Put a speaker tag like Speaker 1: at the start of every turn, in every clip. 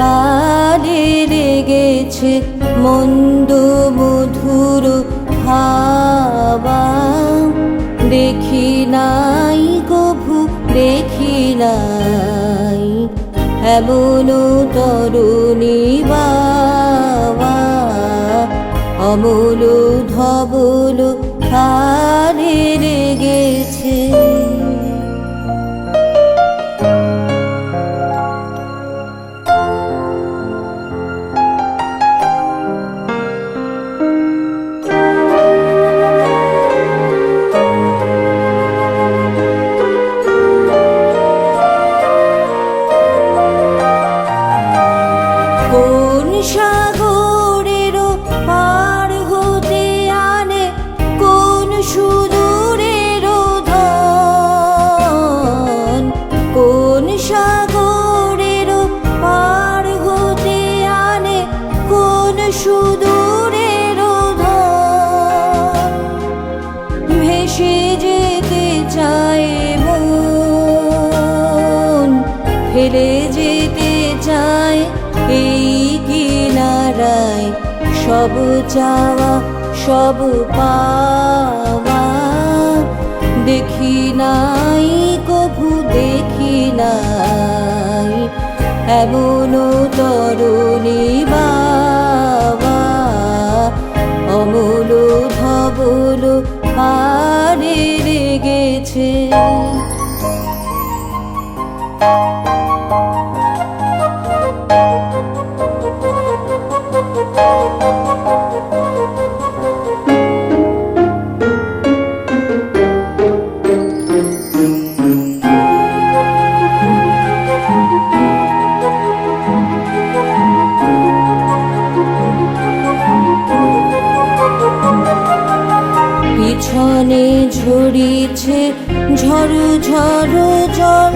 Speaker 1: কালে লেগেছে মন্দ মধুর হাওয়া। দেখি নাই কভু দেখি নাই এমন তরুণী বাবা। অমল ধবল কালে লেগেছে। কোন সাগরের পার হতে আনে কোন সুদূরের ধন। কোন সাগরের পার হতে আনে কোন সুদূরের ধন। ভেসে যেতে চায় মন, ফেলে যেতে চায় এই কিনারায় সব চাওয়া সব পাওয়া। দেখি নাই কভু দেখি নাই এমন তরুণী বাবা। অমল ধবল কালে লেগেছে। পিছনে ঝরিছে ঝড় ঝড় জল,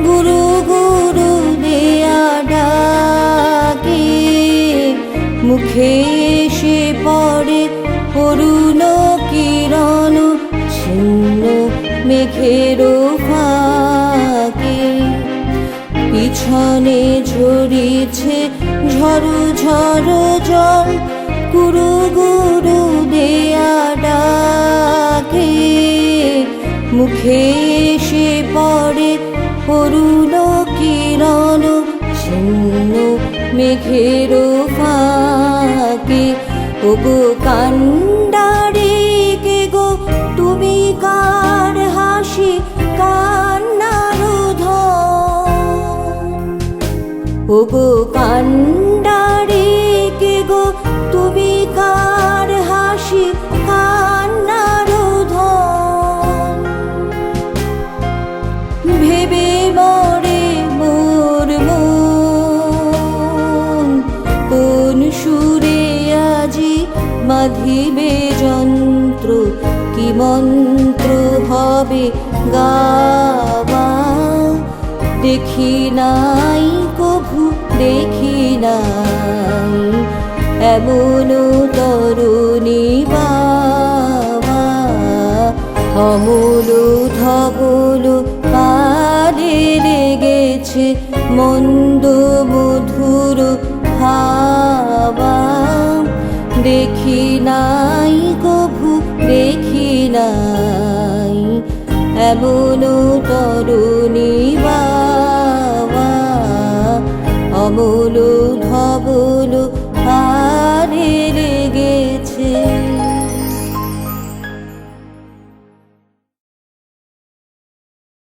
Speaker 1: গুরু গুরু দেয়া ডাকে। মুখে এসে পড়ে অরুণ কিরণ ছিন্ন মেঘের ফাঁকে। পিছনে ঝরিছে ঝড় ঝড় জল, গুরু গুরু দেয়া ডাকে। মুখে এসে পড়ে অরুণ কিরণ ছিন্ন মেঘের ফাঁকে। ওগো কান্ডারি কে গো তুমি কার হাসি কান্নার ধন। ওগো কান্ডারি কে গো তুমি কার হাসি কান্নার ধন। ভেবে মরে মোর মন, কোন সুরে আজি বাঁধিবে যন্ত্র, কি মন্ত্র হবে গাওয়া। দেখি নাই কভু দেখি নাই এমন তরুণী বাবা। অমল ধবল কালে লেগেছে মন্দ মধুর হাওয়া। দেখি নাই কভু দেখি নাই এমন তরুণী বাবা। অমল